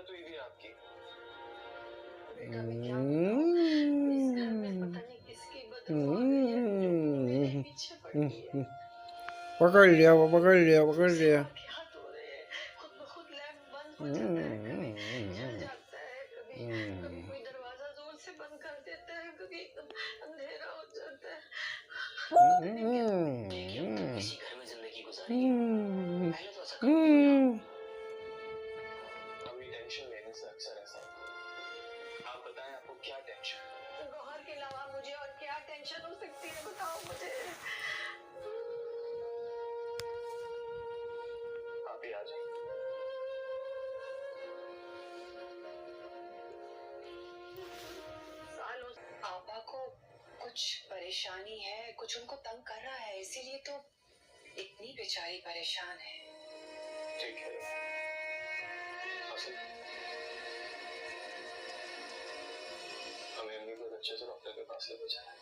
गलत हुई थी आपकी। बेटा मैं क्या बताऊं, इस घर में पता नहीं किसकी बदबू आ गई है जो मेरे पीछे पड़ गई है। पकड़ लिया वो, पकड़ लिया, खुद पकड़ से लिया। आंखें हाथ हो रहे हैं, खुद ब खुद लैंप बंद हो जाता है, कभी जल जाता है, कभी कभी कोई दरवाजा जोर से बंद कर देता है, कभी एकदम अंधेरा हो जाता है। पता नहीं क्या देखिए अब तक इसी घर में जिंदगी गुजारी है, पहले तो ऐसा कभी नहीं हुआ। अभी टेंशन लेने से अक्सर ऐसा होता है। आप बताएं आपको क्या टेंशन है? गौहर के अलावा मुझे और क्या टेंशन हो सकती है, बताओ मुझे। आप ही आ जाइए। सालों पापा को कुछ परेशानी है, कुछ उनको तंग कर रहा है, इसीलिए तो इतनी बेचारी परेशान है। ठीक है, हमें अम्मी को अच्छे से डॉक्टर के पास लेके जाना है।